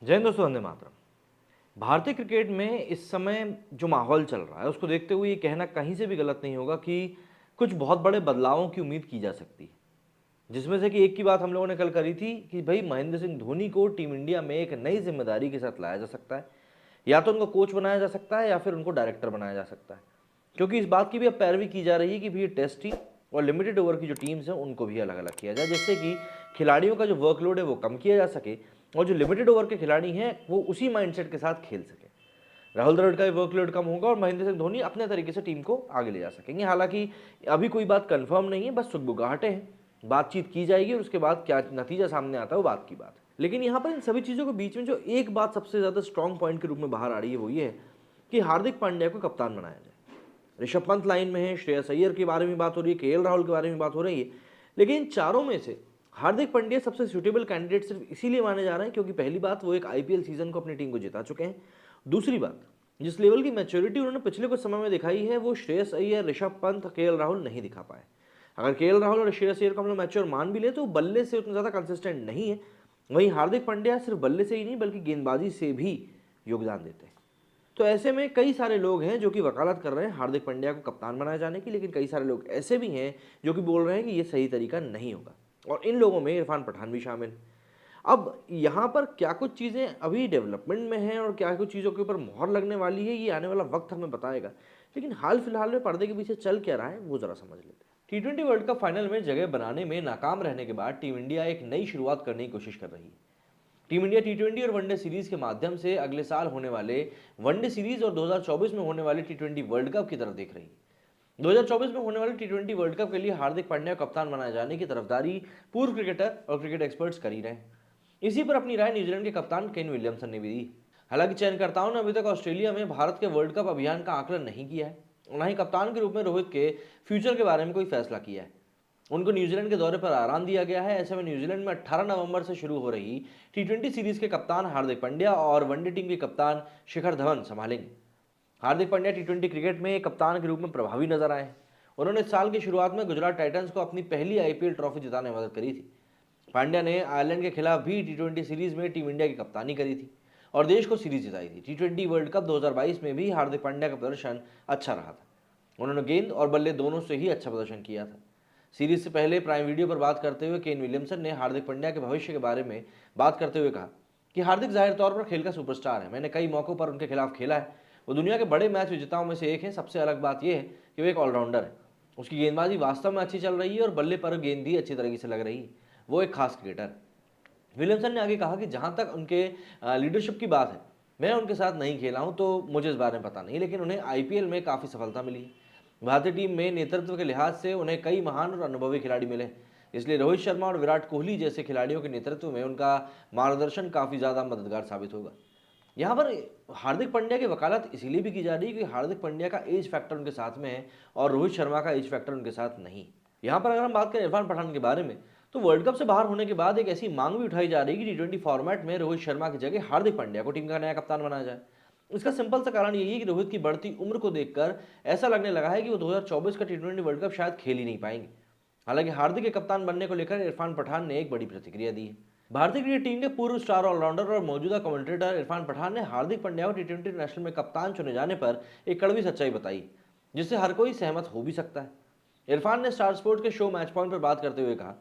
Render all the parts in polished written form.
जय हिंद दोस्तों, वंदे मातरम। भारतीय क्रिकेट में इस समय जो माहौल चल रहा है उसको देखते हुए ये कहना कहीं से भी गलत नहीं होगा कि कुछ बहुत बड़े बदलावों की उम्मीद की जा सकती है। जिसमें से कि एक की बात हम लोगों ने कल करी थी कि भाई महेंद्र सिंह धोनी को टीम इंडिया में एक नई जिम्मेदारी के साथ लाया जा सकता है। या तो उनको कोच बनाया जा सकता है या फिर उनको डायरेक्टर बनाया जा सकता है, क्योंकि इस बात की भी अब पैरवी की जा रही है कि भी टेस्ट टीम और लिमिटेड ओवर की जो टीम्स हैं उनको भी अलग अलग किया जाए, जिससे कि खिलाड़ियों का जो वर्कलोड है वो कम किया जा सके और जो लिमिटेड ओवर के खिलाड़ी हैं वो उसी माइंडसेट के साथ खेल सके। राहुल द्रविड़ का वर्कलोड कम होगा और महेंद्र सिंह धोनी अपने तरीके से टीम को आगे ले जा सकेंगे। हालांकि अभी कोई बात कंफर्म नहीं है, बस सुगबुगाहटें हैं, बातचीत की जाएगी और उसके बाद क्या नतीजा सामने आता है वो बात की बात है। लेकिन यहाँ पर इन सभी चीज़ों के बीच में जो एक बात सबसे ज़्यादा स्ट्रॉन्ग पॉइंट के रूप में बाहर आ रही है वो ये है कि हार्दिक पांड्या को कप्तान बनाया जाए। ऋषभ पंत लाइन में है, श्रेयस अय्यर के बारे में बात हो रही है, केएल राहुल के बारे में बात हो रही है, लेकिन इन चारों में से हार्दिक पांड्या सबसे सूटेबल कैंडिडेट सिर्फ इसीलिए माने जा रहे हैं क्योंकि पहली बात वो एक आईपीएल सीजन को अपनी टीम को जिता चुके हैं। दूसरी बात, जिस लेवल की मैच्योरिटी उन्होंने पिछले कुछ समय में दिखाई है वो श्रेयस अय्यर, ऋषभ पंत, केएल राहुल नहीं दिखा पाए। अगर केएल राहुल और श्रेयस अय्यर को हम लोग मैच्योर मान भी ले तो बल्ले से उतना ज़्यादा कंसिस्टेंट नहीं है। वहीं हार्दिक पांड्या सिर्फ बल्ले से ही नहीं बल्कि गेंदबाजी से भी योगदान देते हैं। तो ऐसे में कई सारे लोग हैं जो कि वकालत कर रहे हैं हार्दिक पांड्या को कप्तान बनाए जाने की, लेकिन कई सारे लोग ऐसे भी हैं जो कि बोल रहे हैं कि ये सही तरीका नहीं होगा, और इन लोगों में इरफान पठान भी शामिल है। अब यहाँ पर क्या कुछ चीज़ें अभी डेवलपमेंट में हैं और क्या कुछ चीज़ों के ऊपर मोहर लगने वाली है ये आने वाला वक्त हमें बताएगा, लेकिन हाल फिलहाल में पर्दे के पीछे चल क्या रहा है वो ज़रा समझ लेते हैं। टी20 वर्ल्ड कप फाइनल में जगह बनाने में नाकाम रहने के बाद टीम इंडिया एक नई शुरुआत करने की कोशिश कर रही है। टीम इंडिया टी20 और वनडे सीरीज के माध्यम से अगले साल होने वाले वनडे सीरीज और 2024 में होने वाले टी20 वर्ल्ड कप की तरफ देख रही है। 2024 में होने वाले टी20 वर्ल्ड कप के लिए हार्दिक पांड्या को कप्तान बनाए जाने की तरफदारी पूर्व क्रिकेटर और क्रिकेट एक्सपर्ट्स कर ही रहे हैं। इसी पर अपनी राय न्यूजीलैंड के कप्तान केन विलियमसन ने भी दी। हालांकि चयनकर्ताओं ने अभी तक ऑस्ट्रेलिया में भारत के वर्ल्ड कप अभियान का आकलन नहीं किया है और न ही कप्तान के रूप में रोहित के फ्यूचर के बारे में कोई फैसला किया है। उनको न्यूजीलैंड के दौरे पर आराम दिया गया है। ऐसे में न्यूजीलैंड में 18 नवंबर से शुरू हो रही टी20 सीरीज के कप्तान हार्दिक पांड्या और वनडे टीम के कप्तान शिखर धवन संभालेंगे। हार्दिक पांड्या टी20 क्रिकेट में कप्तान के रूप में प्रभावी नजर आए हैं। उन्होंने इस साल की शुरुआत में गुजरात टाइटंस को अपनी पहली आईपीएल ट्रॉफी जिताने में मदद करी थी। पांड्या ने आयरलैंड के खिलाफ भी टी20 सीरीज में टीम इंडिया की कप्तानी करी थी और देश को सीरीज जिताई थी। टी20 वर्ल्ड कप 2022 में भी हार्दिक पांड्या का प्रदर्शन अच्छा रहा था। उन्होंने गेंद और बल्ले दोनों से ही अच्छा प्रदर्शन किया था। सीरीज से पहले प्राइम वीडियो पर बात करते हुए केन विलियमसन ने हार्दिक पांड्या के भविष्य के बारे में बात करते हुए कहा कि हार्दिक जाहिर तौर पर खेल का सुपरस्टार है। मैंने कई मौकों पर उनके खिलाफ खेला है। वो दुनिया के बड़े मैच विजेताओं में से एक है। सबसे अलग बात यह है कि वो एक ऑलराउंडर है। उसकी गेंदबाजी वास्तव में अच्छी चल रही है और बल्ले पर गेंद भी अच्छी तरीके से लग रही है। वो एक खास क्रिकेटर है। विलियमसन ने आगे कहा कि जहां तक उनके लीडरशिप की बात है, मैं उनके साथ नहीं खेला हूं तो मुझे इस बारे में पता नहीं, लेकिन उन्हें आईपीएल में काफ़ी सफलता मिली है। भारतीय टीम में नेतृत्व के लिहाज से उन्हें कई महान और अनुभवी खिलाड़ी मिले, इसलिए रोहित शर्मा और विराट कोहली जैसे खिलाड़ियों के नेतृत्व में उनका मार्गदर्शन काफ़ी ज़्यादा मददगार साबित होगा। यहाँ पर हार्दिक पांड्या की वकालत इसीलिए भी की जा रही है कि हार्दिक पांड्या का एज फैक्टर उनके साथ में है और रोहित शर्मा का एज फैक्टर उनके साथ नहीं। यहाँ पर अगर हम बात करें इरफान पठान के बारे में, तो वर्ल्ड कप से बाहर होने के बाद एक ऐसी मांग भी उठाई जा रही है कि टी20 फॉर्मेट में रोहित शर्मा की जगह हार्दिक पांड्या को टीम का नया कप्तान बनाया जाए। इसका सिंपल सा कारण यही है कि रोहित की बढ़ती उम्र को देखकर ऐसा लगने लगा है कि वो 2024 का टी20 वर्ल्ड कप शायद खेल ही नहीं पाएंगे। हालांकि हार्दिक के कप्तान बनने को लेकर इरफान पठान ने एक बड़ी प्रतिक्रिया दी है। भारतीय क्रिकेट टीम के पूर्व स्टार ऑलराउंडर और मौजूदा कमेंटेटर इरफान पठान ने हार्दिक पांड्या को टी20 नेशनल में कप्तान चुने जाने पर एक कड़वी सच्चाई बताई, जिससे हर कोई सहमत हो भी सकता है। इरफान ने स्टार स्पोर्ट्स के शो मैच पॉइंट पर बात करते हुए कहा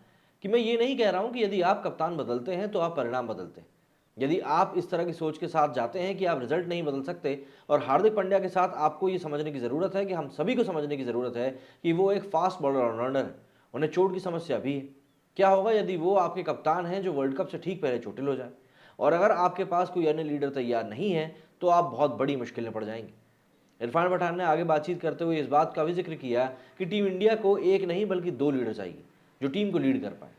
कि मैं ये नहीं कह रहा हूं कि यदि आप कप्तान बदलते हैं तो आप परिणाम बदलते हैं। यदि आप इस तरह की सोच के साथ जाते हैं कि आप रिजल्ट नहीं बदल सकते, और हार्दिक पांड्या के साथ आपको ये समझने की ज़रूरत है कि हम सभी को समझने की ज़रूरत है कि वो एक फास्ट बॉलर ऑलराउंडर है, उन्हें चोट की समस्या भी है। क्या होगा यदि वो आपके कप्तान हैं जो वर्ल्ड कप से ठीक पहले चोटिल हो जाए, और अगर आपके पास कोई अन्य लीडर तैयार नहीं है तो आप बहुत बड़ी मुश्किल में पड़ जाएंगे। इरफान पठान ने आगे बातचीत करते हुए इस बात का भी जिक्र किया कि टीम इंडिया को एक नहीं बल्कि दो लीडर चाहिए जो टीम को लीड कर पाए।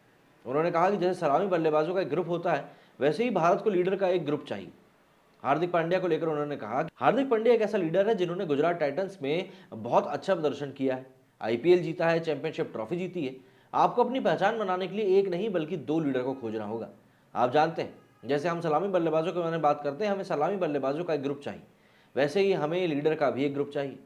उन्होंने कहा कि जैसे सलामी बल्लेबाजों का एक ग्रुप होता है, वैसे ही भारत को लीडर का एक ग्रुप चाहिए। हार्दिक पांड्या को लेकर उन्होंने कहा कि हार्दिक पांड्या एक ऐसा लीडर है जिन्होंने गुजरात टाइटंस में बहुत अच्छा प्रदर्शन किया है, आईपीएल जीता है, चैंपियनशिप ट्रॉफी जीती है। आपको अपनी पहचान बनाने के लिए एक नहीं बल्कि दो लीडर को खोजना होगा। आप जानते हैं, जैसे हम सलामी बल्लेबाजों के बारे में बात करते हैं, हमें सलामी बल्लेबाजों का एक ग्रुप चाहिए, वैसे ही हमें लीडर का भी एक ग्रुप चाहिए।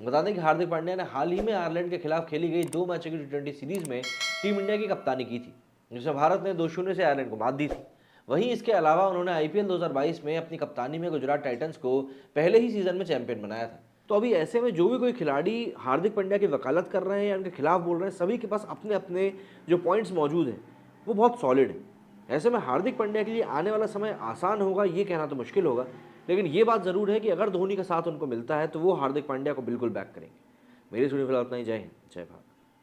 बता दें कि हार्दिक पांड्या ने हाल ही में आयरलैंड के खिलाफ खेली गई 2 मैचों की टी20 सीरीज में टीम इंडिया की कप्तानी की थी, जिसमें भारत ने 2-0 से आयरलैंड को मात दी थी। वहीं इसके अलावा उन्होंने आईपीएल 2022 में अपनी कप्तानी में गुजरात टाइटंस को पहले ही सीजन में चैंपियन बनाया था। तो अभी ऐसे में जो भी कोई खिलाड़ी हार्दिक पांड्या की वकालत कर रहे हैं या उनके खिलाफ बोल रहे हैं, सभी के पास अपने अपने जो पॉइंट्स मौजूद हैं वो बहुत सॉलिड है। ऐसे में हार्दिक पांड्या के लिए आने वाला समय आसान होगा ये कहना तो मुश्किल होगा, लेकिन ये बात ज़रूर है कि अगर धोनी का साथ उनको मिलता है तो वो हार्दिक पांड्या को बिल्कुल बैक करेंगे। मेरी सुनी फिलहाल इतना ही। जय हिंद, जय भारत।